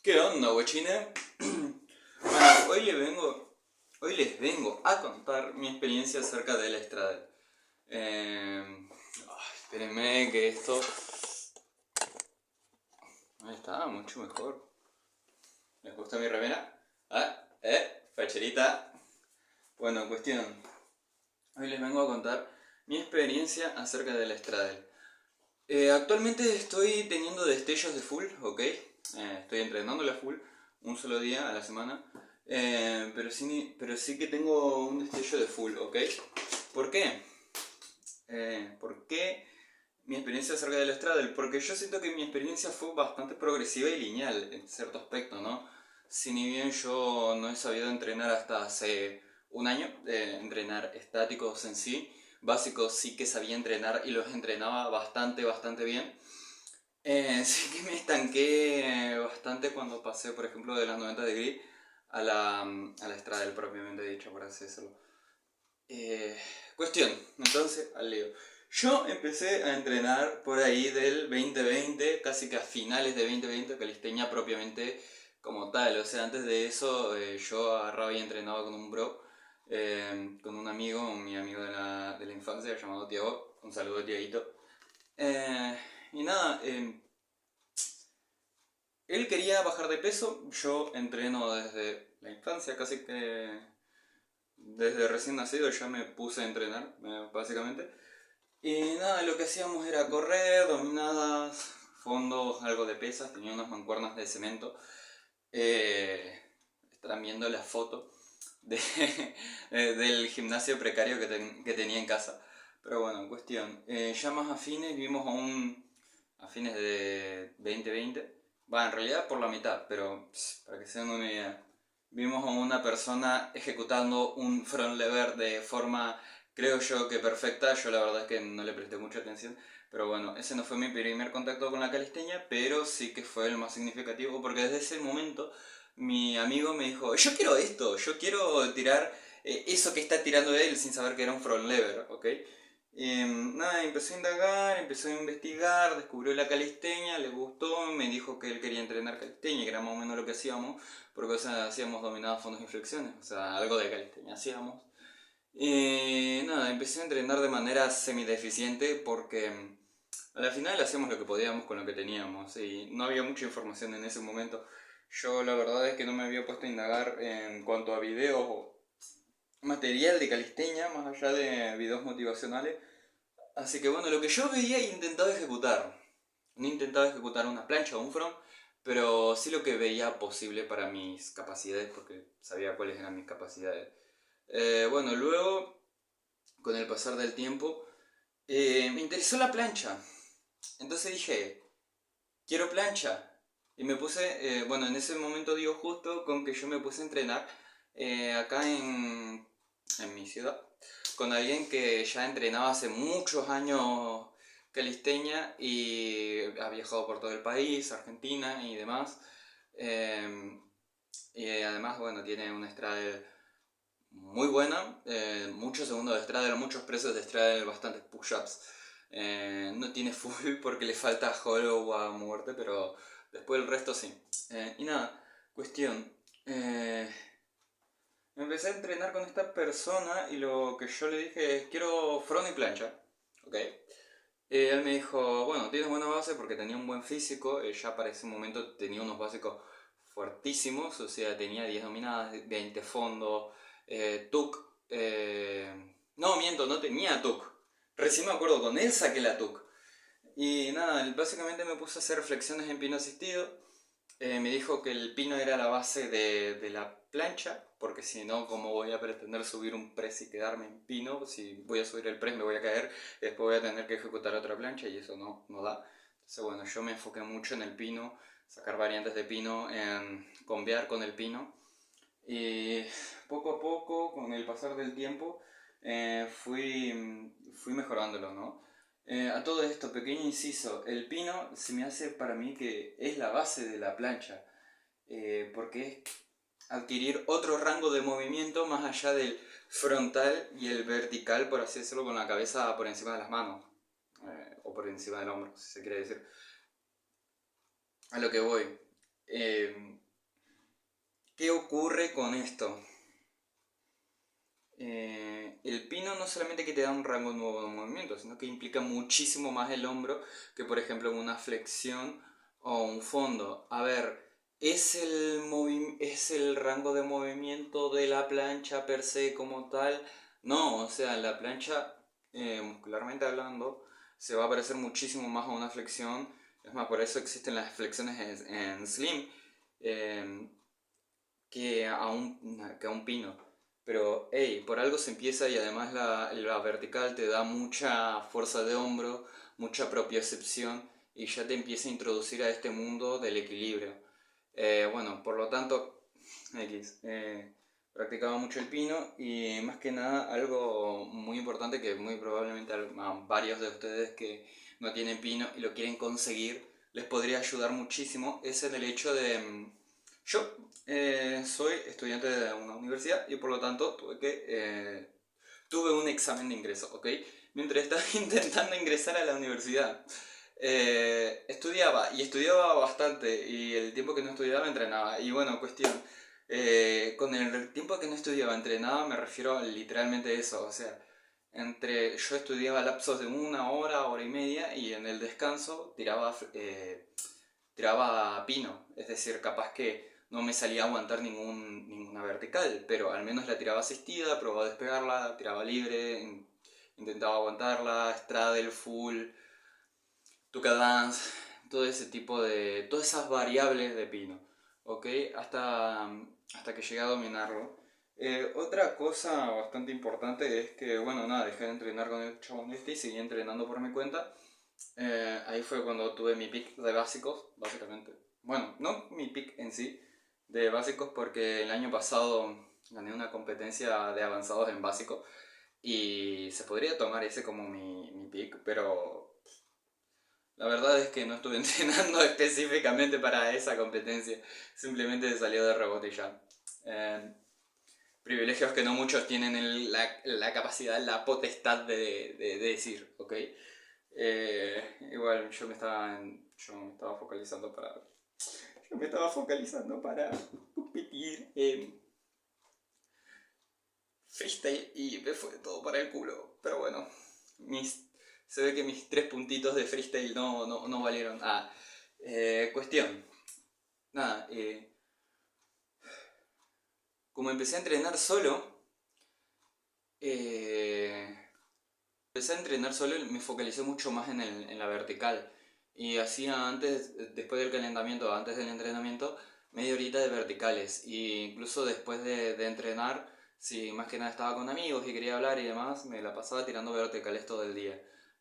¿Qué onda, guachines? Bueno, hoy les vengo a contar mi experiencia acerca del Estradel. Espérenme que esto... Ahí está, mucho mejor. ¿Les gusta mi remera? Facherita. Bueno, cuestión. Hoy les vengo a contar mi experiencia acerca del Estradel. Actualmente estoy teniendo destellos de full, ¿ok? Estoy entrenándole a full, un solo día a la semana. Pero sí que tengo un destello de full, ¿ok? ¿Por qué? ¿Por qué mi experiencia acerca del Straddle? Porque yo siento que mi experiencia fue bastante progresiva y lineal en cierto aspecto, ¿no? Si ni bien yo no he sabido entrenar hasta hace un año, entrenar estáticos en sí, básicos sí que sabía entrenar y los entrenaba bastante bien. Sí que me estanqué bastante cuando pasé, por ejemplo, de las 90 de gris a la Straddle propiamente dicha, por así decirlo. Eh, Cuestión, entonces, al lío. Yo empecé a entrenar por ahí del 2020, casi que a finales de 2020, calistenia propiamente como tal. O sea, antes de eso yo agarraba y entrenaba con un bro, con un amigo, mi amigo de la infancia llamado Tiago. Un saludo, Tiaguito. Y nada, él quería bajar de peso, yo entreno desde la infancia, casi que desde recién nacido ya me puse a entrenar, básicamente. Y nada, lo que hacíamos era correr, dominadas, fondos, algo de pesas, tenía unas mancuernas de cemento. Estarán viendo la foto de, del gimnasio precario que tenía en casa. Pero bueno, cuestión. Ya más afines, vimos a fines de 2020. Va, en realidad por la mitad, pero para que se den una idea. Vimos a una persona ejecutando un front lever de forma, creo yo, que perfecta. Yo la verdad es que no le presté mucha atención. Pero bueno, ese no fue mi primer contacto con la calistenia, pero sí que fue el más significativo porque desde ese momento mi amigo me dijo, yo quiero esto, yo quiero tirar eso que está tirando él sin saber que era un front lever, ¿ok? Y nada, empezó a indagar, empezó a investigar, descubrió la calistenia, le gustó, me dijo que él quería entrenar calistenia, que era más o menos lo que hacíamos, porque o sea, hacíamos dominadas fondos y flexiones, o sea, algo de calistenia hacíamos. Y nada, empecé a entrenar de manera semideficiente porque a la final hacíamos lo que podíamos con lo que teníamos y no había mucha información en ese momento. Yo la verdad es que no me había puesto a indagar en cuanto a videos o material de calistenia, más allá de videos motivacionales. Así que bueno, lo que yo veía e intentaba ejecutar. No intentaba ejecutar una plancha o un front, pero sí lo que veía posible para mis capacidades, porque sabía cuáles eran mis capacidades. Bueno, luego, con el pasar del tiempo, me interesó la plancha. Entonces dije, quiero plancha. Y me puse, bueno, en ese momento digo justo con que yo me puse a entrenar acá en mi ciudad con alguien que ya entrenaba hace muchos años calistenia y ha viajado por todo el país, Argentina y demás. Eh, y además, bueno, tiene una straddle muy buena, muchos segundos de straddle, muchos presos de straddle, bastantes push-ups. No tiene full porque le falta hollow a muerte, pero después el resto sí. Y nada, cuestión. Empecé a entrenar con esta persona y lo que yo le dije es quiero front y plancha. ¿Ok? Él me dijo, bueno, tienes buena base porque tenía un buen físico, ya para ese momento tenía unos básicos fuertísimos, o sea, tenía 10 dominadas, 20 fondos, TUC, no, miento, no tenía TUC, recién me acuerdo, con él saqué la TUC. Y nada, básicamente me puse a hacer flexiones en pino asistido, me dijo que el pino era la base de la plancha, porque si no, ¿cómo voy a pretender subir un press y quedarme en pino? Si voy a subir el press me voy a caer, después voy a tener que ejecutar otra plancha y eso no da. Entonces bueno, yo me enfoqué mucho en el pino, sacar variantes de pino, en combiar con el pino. Y poco a poco, con el pasar del tiempo, fui mejorándolo, ¿no? A todo esto, pequeño inciso, el pino se me hace para mí que es la base de la plancha, porque es adquirir otro rango de movimiento más allá del frontal y el vertical, por así decirlo, con la cabeza por encima de las manos, o por encima del hombro, si se quiere decir. A lo que voy. ¿Qué ocurre con esto? El pino no solamente que te da un rango nuevo de movimiento, sino que implica muchísimo más el hombro que por ejemplo en una flexión o un fondo. A ver, ¿es el rango de movimiento de la plancha per se como tal? No, o sea, la plancha, muscularmente hablando, se va a parecer muchísimo más a una flexión. Es más, por eso existen las flexiones en slim, eh, que a un pino. Pero, hey, por algo se empieza y además la vertical te da mucha fuerza de hombro, mucha propiocepción y ya te empieza a introducir a este mundo del equilibrio. Bueno, por lo tanto, practicaba mucho el pino y más que nada algo muy importante que muy probablemente a varios de ustedes que no tienen pino y lo quieren conseguir les podría ayudar muchísimo es en el hecho de... yo soy estudiante de una universidad y por lo tanto tuve un examen de ingreso, ¿ok? Mientras estaba intentando ingresar a la universidad, estudiaba bastante y el tiempo que no estudiaba entrenaba. Y bueno, cuestión, con el tiempo que no estudiaba entrenaba me refiero a literalmente eso, o sea, yo estudiaba lapsos de una hora, hora y media y en el descanso tiraba pino, es decir, capaz que no me salía a aguantar ninguna vertical, pero al menos la tiraba asistida, probaba a despegarla, tiraba libre, intentaba aguantarla, straddle, full, tuca dance, todo ese tipo de... todas esas variables de pino, ¿ok? Hasta que llegué a dominarlo. Otra cosa bastante importante es que, bueno, nada, dejé de entrenar con el chabón este y seguí entrenando por mi cuenta. Ahí fue cuando tuve mi pick de básicos, básicamente. Bueno, no mi pick en sí, de básicos porque el año pasado gané una competencia de avanzados en básico y se podría tomar ese como mi pick, pero la verdad es que no estuve entrenando específicamente para esa competencia, simplemente salió de rebote y ya. Eh, Privilegios que no muchos tienen la capacidad, la potestad de decir, ¿ok? Igual yo me estaba focalizando para competir en freestyle y me fue todo para el culo. Pero bueno, se ve que mis 3 puntitos de freestyle no valieron. Cuestión. Nada, como empecé a entrenar solo, me focalicé mucho más en la vertical. Y hacía después del calentamiento, antes del entrenamiento, media horita de verticales. Y incluso después de entrenar, si más que nada estaba con amigos y quería hablar y demás, me la pasaba tirando verticales todo el día.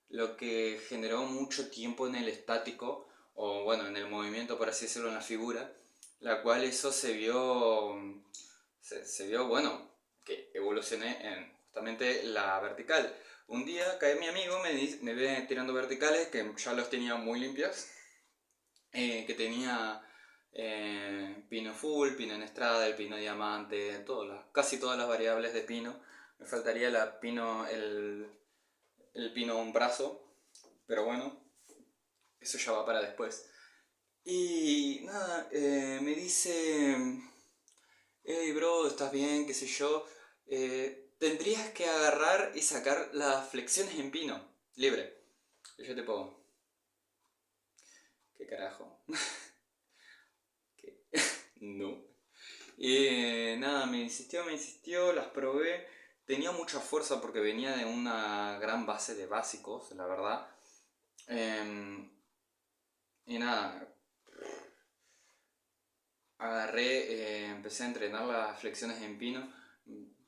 Lo que generó mucho tiempo en el estático, o bueno, en el movimiento, por así decirlo, en la figura, la cual eso se vio, bueno, que evolucioné en justamente la vertical. Un día cae mi amigo, me ve tirando verticales que ya los tenía muy limpios, que tenía pino full, pino en estrada, el pino diamante, casi todas las variables de pino. Me faltaría el pino un brazo, pero bueno, eso ya va para después. Y nada, me dice, hey bro, ¿estás bien? ¿Qué sé yo? Tendrías que agarrar y sacar las flexiones en pino, libre. Y yo tipo, ¿qué carajo? ¿Qué? No. Y nada, me insistió, las probé. Tenía mucha fuerza porque venía de una gran base de básicos, la verdad. Y nada, empecé a entrenar las flexiones en pino.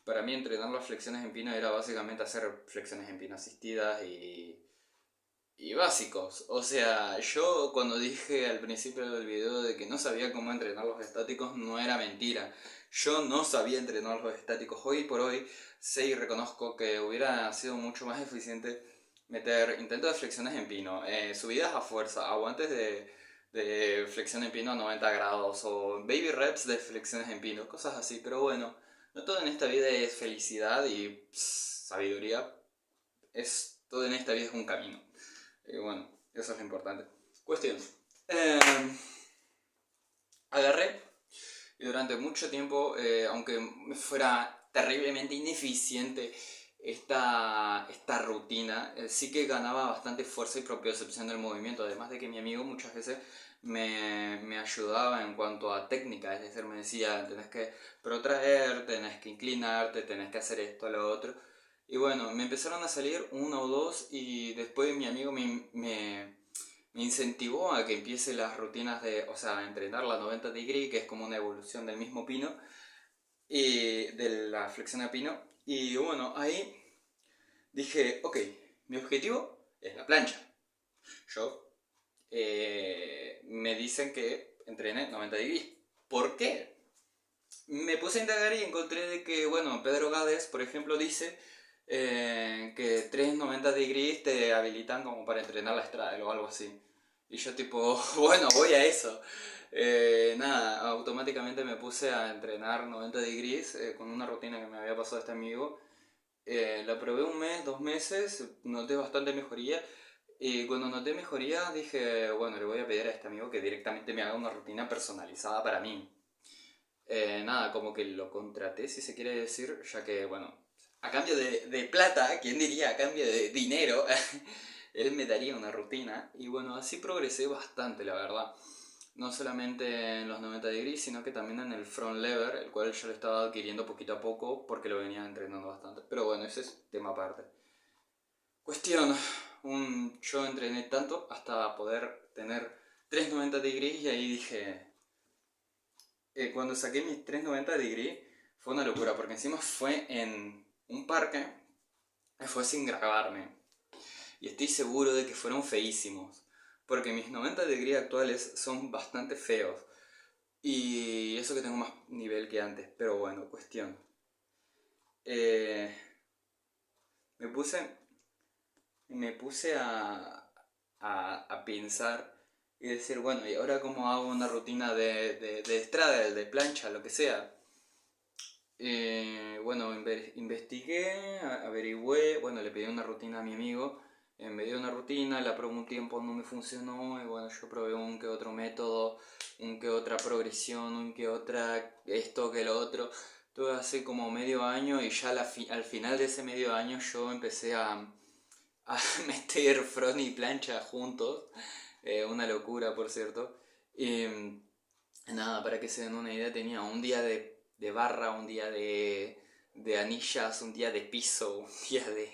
Para mí entrenar las flexiones en pino era básicamente hacer flexiones en pino asistidas y básicos. O sea, yo cuando dije al principio del video de que no sabía cómo entrenar los estáticos, no era mentira. Yo no sabía entrenar los estáticos. Hoy por hoy sé y reconozco que hubiera sido mucho más eficiente meter intentos de flexiones en pino, subidas a fuerza, aguantes de flexión en pino a 90 grados o baby reps de flexiones en pino, cosas así. Pero bueno, no todo en esta vida es felicidad y sabiduría. Todo en esta vida es un camino. Bueno, eso es lo importante. Cuestión. A durante mucho tiempo, aunque me fuera terriblemente ineficiente esta rutina, sí que ganaba bastante fuerza y propiocepción del movimiento, además de que mi amigo muchas veces me ayudaba en cuanto a técnica, es decir, me decía, tenés que protraer, tenés que inclinarte, tenés que hacer esto, lo otro. Y bueno, me empezaron a salir uno o dos y después mi amigo me incentivó a que empiece las rutinas de, o sea, entrenar la 90 degree, que es como una evolución del mismo pino, y de la flexión de pino. Y bueno, ahí dije, ok, mi objetivo es la plancha. Yo me dicen que entrene 90 degrees. ¿Por qué? Me puse a indagar y encontré de que, bueno, Pedro Gades, por ejemplo, dice que 390 degrees te habilitan como para entrenar la estrada o algo así. Y yo tipo, bueno, voy a eso. Nada, automáticamente me puse a entrenar 90 degrees con una rutina que me había pasado este amigo. La probé un mes, 2 meses, noté bastante mejoría. Y cuando noté mejoría dije, bueno, le voy a pedir a este amigo que directamente me haga una rutina personalizada para mí. Nada, como que lo contraté, si se quiere decir, ya que, bueno, a cambio de plata, ¿quién diría? A cambio de dinero, él me daría una rutina. Y bueno, así progresé bastante, la verdad. No solamente en los 90 degrees, sino que también en el front lever, el cual yo lo estaba adquiriendo poquito a poco porque lo venía entrenando bastante. Pero bueno, ese es tema aparte. Cuestión, yo entrené tanto hasta poder tener 390 degrees y ahí dije, cuando saqué mis 390 degrees fue una locura porque encima fue en un parque, fue sin grabarme. Y estoy seguro de que fueron feísimos, porque mis 90 degrees actuales son bastante feos. Y eso que tengo más nivel que antes, pero bueno, cuestión. Eh, me puse, me puse a pensar y decir, bueno, ¿y ahora cómo hago una rutina de estrada, de plancha, lo que sea? Bueno, investigué, averigüé, bueno, le pedí una rutina a mi amigo, me dio una rutina, la probé un tiempo, no me funcionó, y bueno, yo probé un que otro método, un que otra progresión, un que otra esto, que lo otro. Tuve así como medio año y ya al final de ese medio año yo empecé a meter front y plancha juntos, una locura por cierto. Y nada, para que se den una idea, tenía un día de barra, un día de anillas, un día de piso, un día de...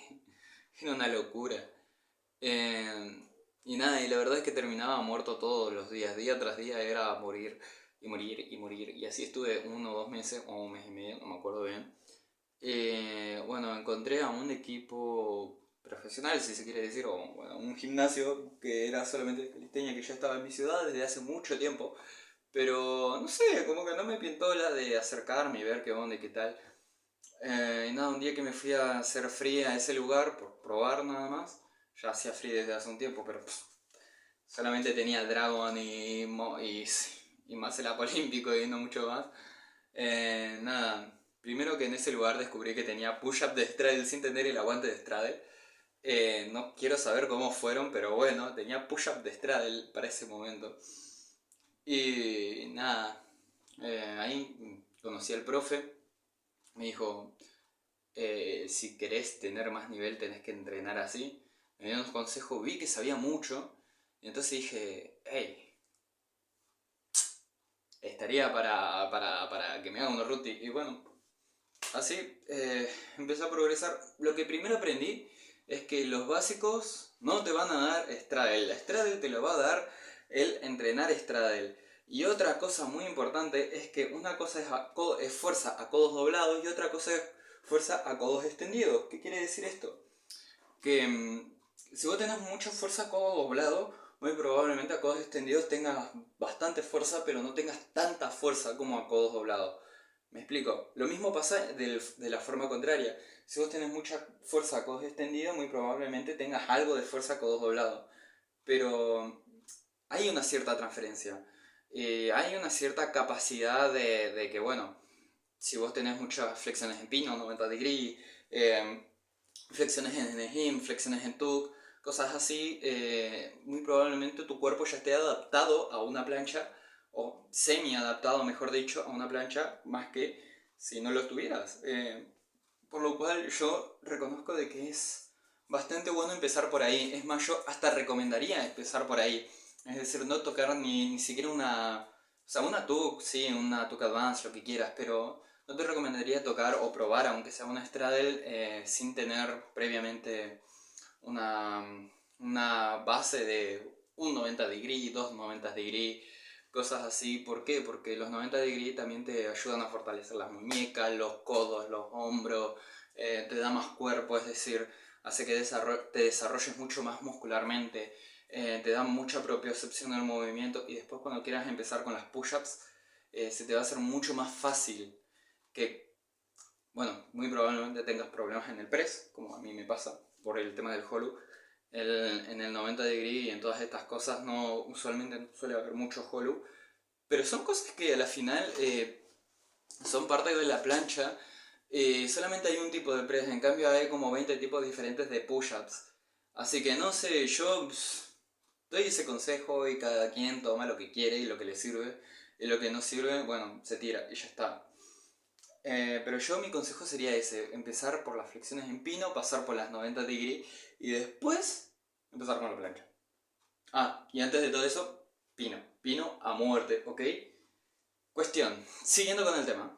Era una locura. Y nada, y la verdad es que terminaba muerto todos los días, día tras día era morir y morir y morir. Y así estuve 1 o 2 meses, o un mes y medio, no me acuerdo bien. Bueno, encontré a un equipo profesional, si se quiere decir, o bueno, un gimnasio que era solamente de calistenia, que ya estaba en mi ciudad desde hace mucho tiempo. Pero no sé, como que no me pintó la de acercarme y ver qué onda y qué tal. Y nada, un día que me fui a hacer free a ese lugar, por probar nada más, ya hacía free desde hace un tiempo, pero solamente tenía Dragon y más el Apo Olímpico y no mucho más. Nada, primero que en ese lugar descubrí que tenía push-up de straddle sin tener el aguante de straddle. No quiero saber cómo fueron, pero bueno, tenía push-up de straddle para ese momento. Y nada, ahí conocí al profe, me dijo, si querés tener más nivel tenés que entrenar así. Me dio unos consejos, vi que sabía mucho, y entonces dije, hey, estaría para que me haga una ruti. Y bueno, así empecé a progresar. Lo que primero aprendí es que los básicos no te van a dar straddle. La straddle te lo va a dar el entrenar straddle. Y otra cosa muy importante es que una cosa es fuerza a codos doblados y otra cosa es fuerza a codos extendidos. ¿Qué quiere decir esto? Que si vos tenés mucha fuerza a codo doblado, muy probablemente a codos extendidos tengas bastante fuerza, pero no tengas tanta fuerza como a codos doblados. Me explico. Lo mismo pasa de la forma contraria. Si vos tenés mucha fuerza a codos extendidos, muy probablemente tengas algo de fuerza a codos doblados. Pero hay una cierta transferencia. Hay una cierta capacidad de que, bueno, si vos tenés muchas flexiones en pino, 90 degree, flexiones en him, flexiones en tuck, cosas así, muy probablemente tu cuerpo ya esté adaptado a una plancha o semi adaptado, mejor dicho, a una plancha, más que si no lo tuvieras. Por lo cual yo reconozco de que es bastante bueno empezar por ahí. Es más, yo hasta recomendaría empezar por ahí. Es decir, no tocar ni siquiera una... O sea, una TUC, sí, una TUC Advance, lo que quieras, pero no te recomendaría tocar o probar, aunque sea una Straddle, sin tener previamente una, una base de un 90 degree, dos 90 degree, cosas así. ¿Por qué? Porque los 90 degree también te ayudan a fortalecer las muñecas, los codos, los hombros, te da más cuerpo, es decir, hace que te desarrolles mucho más muscularmente, te da mucha propiocepción al movimiento, y después cuando quieras empezar con las push-ups, se te va a hacer mucho más fácil que, bueno, muy probablemente tengas problemas en el press, como a mí me pasa, por el tema del hollow. En el 90 degree y en todas estas cosas usualmente no suele haber mucho hollow, pero son cosas que a la final son parte de la plancha. Solamente hay un tipo de press, en cambio hay como 20 tipos diferentes de push-ups. Así que no sé, yo doy ese consejo y cada quien toma lo que quiere y lo que le sirve. Y lo que no sirve, bueno, se tira y ya está. Pero yo mi consejo sería ese, empezar por las flexiones en pino, pasar por las 90 degree y después empezar con la plancha. Ah, y antes de todo eso, pino a muerte, ¿ok? Cuestión, siguiendo con el tema.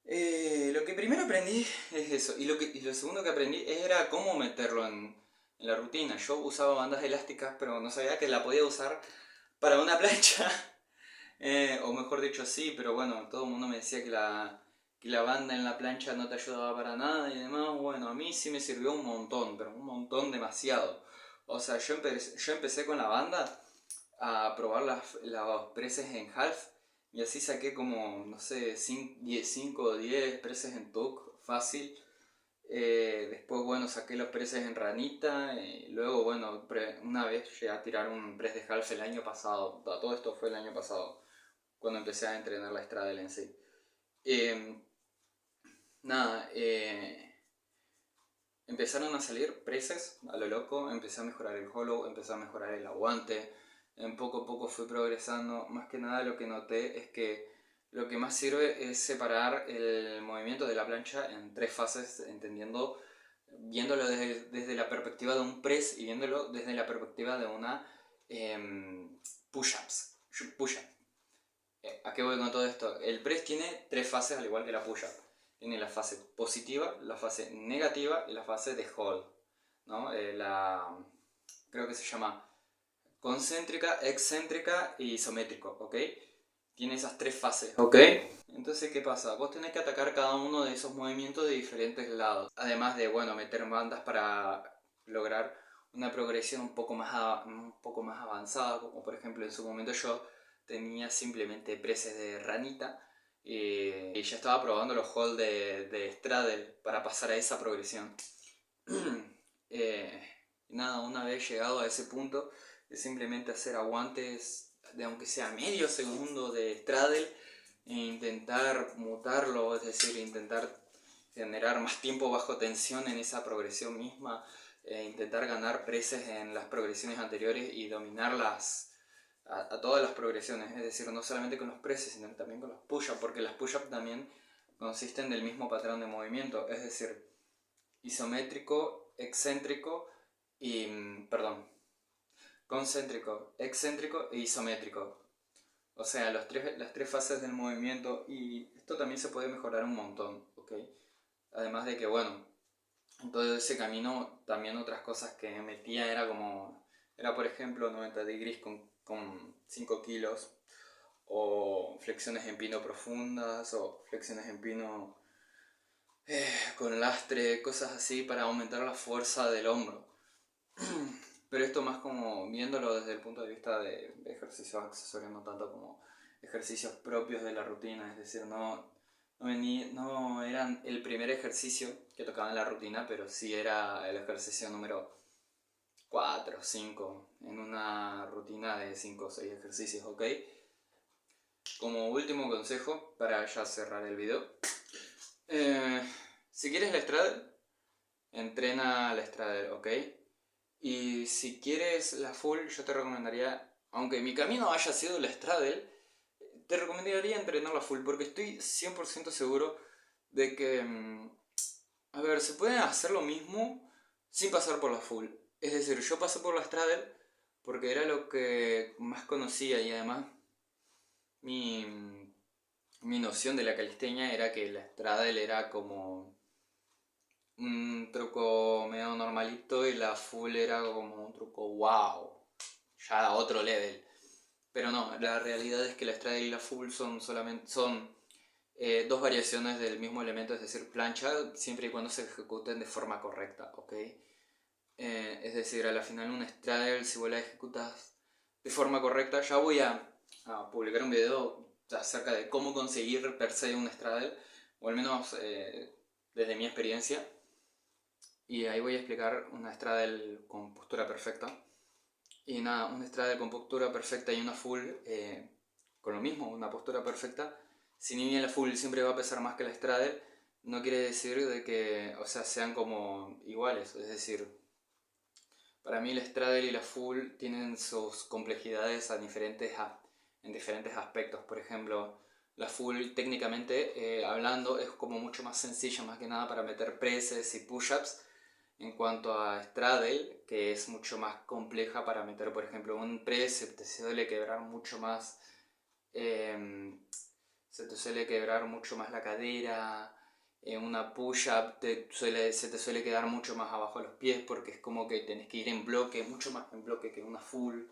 Lo que primero aprendí es eso, y lo segundo que aprendí era cómo meterlo en la rutina. Yo usaba bandas elásticas, pero no sabía que la podía usar para una plancha. O mejor dicho, sí, pero bueno, todo el mundo me decía que la banda en la plancha no te ayudaba para nada y demás. Bueno, a mí sí me sirvió un montón, pero un montón demasiado. O sea, yo empecé con la banda a probar los presses en half, y así saqué como, no sé, 5 o 10 presses en tuck, fácil. Después, bueno, saqué los presses en ranita. Y luego, bueno, una vez llegué a tirar un press de half el año pasado. Todo esto fue el año pasado, cuando empecé a entrenar la Straddle en sí. Eh, nada, empezaron a salir presses a lo loco, empecé a mejorar el hollow, empecé a mejorar el aguante, en poco a poco fui progresando. Más que nada lo que noté es que lo que más sirve es separar el movimiento de la plancha en tres fases, entendiendo, viéndolo desde la perspectiva de un press y viéndolo desde la perspectiva de una push-ups. Push-up. ¿A qué voy con todo esto? El press tiene tres fases al igual que la push-up. Tiene la fase positiva, la fase negativa y la fase de hold, ¿no? Creo que se llama concéntrica, excéntrica y isométrico, ¿ok? Tiene esas tres fases, ¿ok? Entonces, ¿qué pasa? Vos tenés que atacar cada uno de esos movimientos de diferentes lados. Además de, bueno, meter bandas para lograr una progresión un poco más avanzada, como por ejemplo en su momento yo tenía simplemente presses de ranita, y ya estaba probando los holds de Straddle para pasar a esa progresión. Nada, una vez llegado a ese punto, es simplemente hacer aguantes de aunque sea medio segundo de Straddle e intentar mutarlo, es decir, intentar generar más tiempo bajo tensión en esa progresión misma, intentar ganar presses en las progresiones anteriores y dominarlas a todas las progresiones, es decir, no solamente con los presses, sino también con los push-ups, porque las push-ups también consisten del mismo patrón de movimiento, es decir, isométrico, excéntrico y, perdón, concéntrico, excéntrico e isométrico. O sea, las tres fases del movimiento, y esto también se puede mejorar un montón, ¿ok? Además de que, bueno, en todo ese camino también otras cosas que metía era por ejemplo 90 degrees con 5 kilos, o flexiones en pino profundas, o flexiones en pino con lastre, cosas así para aumentar la fuerza del hombro. Pero esto más como viéndolo desde el punto de vista de ejercicios accesorios, no tanto como ejercicios propios de la rutina, es decir, no eran el primer ejercicio que tocaba en la rutina, pero sí era el ejercicio número 4 o 5 en una rutina de 5 o 6 ejercicios, ¿ok? Como último consejo, para ya cerrar el video, si quieres la Straddle, entrena la Straddle, ¿ok? Y si quieres la full, yo te recomendaría aunque mi camino haya sido el straddle, te recomendaría entrenarla full, porque estoy 100% seguro de que, a ver, se puede hacer lo mismo sin pasar por la full. Es decir, yo pasé por la straddle porque era lo que más conocía y además mi, mi noción de la calistenia era que la straddle era como un truco medio normalito y la full era como un truco wow, ya a otro level. Pero no, la realidad es que la straddle y la full son dos variaciones del mismo elemento, es decir, plancha, siempre y cuando se ejecuten de forma correcta, ¿ok? Es decir, a la final un straddle, si vos la ejecutas de forma correcta, ya voy a publicar un video acerca de cómo conseguir per se un straddle, o al menos desde mi experiencia, y ahí voy a explicar una straddle con postura perfecta. Y nada, un straddle con postura perfecta y una full con lo mismo, una postura perfecta. Si ni bien la full siempre va a pesar más que la straddle, no quiere decir de que, o sea, sean como iguales. Es decir, para mí el straddle y la full tienen sus complejidades en diferentes aspectos. Por ejemplo, la full técnicamente hablando es como mucho más sencilla, más que nada para meter presses y push-ups. En cuanto a straddle, que es mucho más compleja para meter, por ejemplo, un press, se te suele quebrar mucho más, la cadera. En una push-up se te suele quedar mucho más abajo los pies porque es como que tenés que ir en bloque, mucho más en bloque que una full.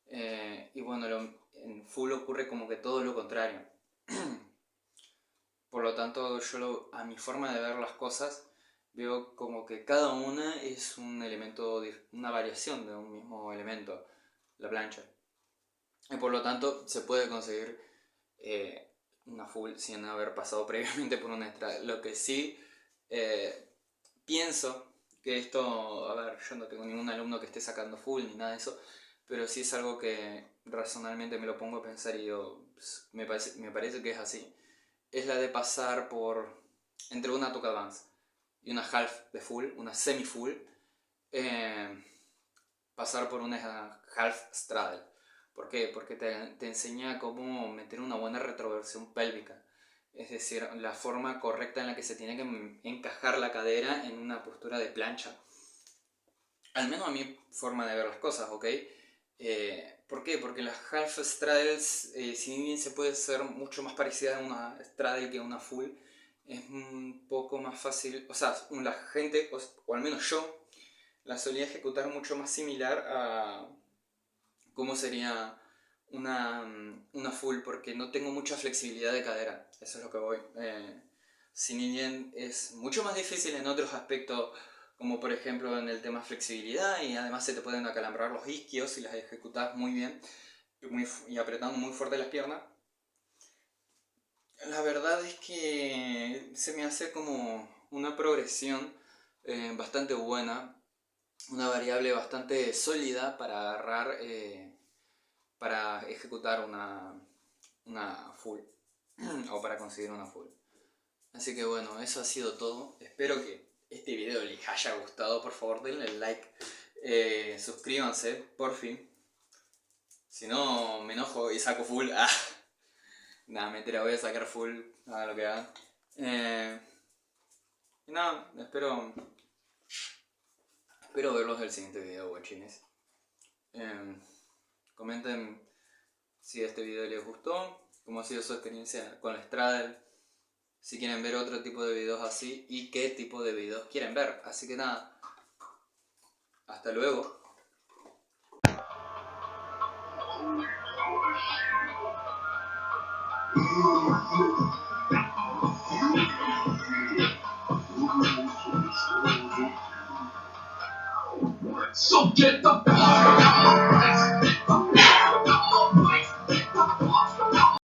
Y bueno, en full ocurre como que todo lo contrario. Por lo tanto, a mi forma de ver las cosas, veo como que cada una es un elemento, una variación de un mismo elemento, la plancha. Y por lo tanto, se puede conseguir una full sin haber pasado previamente por una straddle. Lo que sí pienso que esto, a ver, yo no tengo ningún alumno que esté sacando full ni nada de eso, pero sí es algo que razonablemente me lo pongo a pensar y yo, pues, me parece que es así. Es la de pasar entre una Tuck Advance y una half de full, una semi full, pasar por una half straddle. ¿Por qué? Porque te enseña cómo meter una buena retroversión pélvica. Es decir, la forma correcta en la que se tiene que encajar la cadera en una postura de plancha. Al menos a mi forma de ver las cosas, ¿ok? ¿Por qué? Porque las half straddles, si bien se puede ser mucho más parecida a una straddle que a una full, es un poco más fácil, o sea, la gente, o al menos yo, la solía ejecutar mucho más similar a cómo sería una full, porque no tengo mucha flexibilidad de cadera, eso es lo que voy. Si bien es mucho más difícil en otros aspectos, como por ejemplo en el tema flexibilidad, y además se te pueden acalambrar los isquios si las ejecutas muy bien y apretando muy fuerte las piernas. La verdad es que se me hace como una progresión bastante buena, una variable bastante sólida para agarrar, para ejecutar una full o para conseguir una full. Así que bueno, eso ha sido todo. Espero que este video les haya gustado. Por favor denle like, suscríbanse, por fin. Si no me enojo y saco full. Nada, mentira, voy a sacar full, hagan lo que hagan. Y nada, espero verlos en el siguiente video, guachines. Comenten si este video les gustó, cómo ha sido su experiencia con la straddle, si quieren ver otro tipo de videos así y qué tipo de videos quieren ver. Así que nada, hasta luego. So get the fuck out!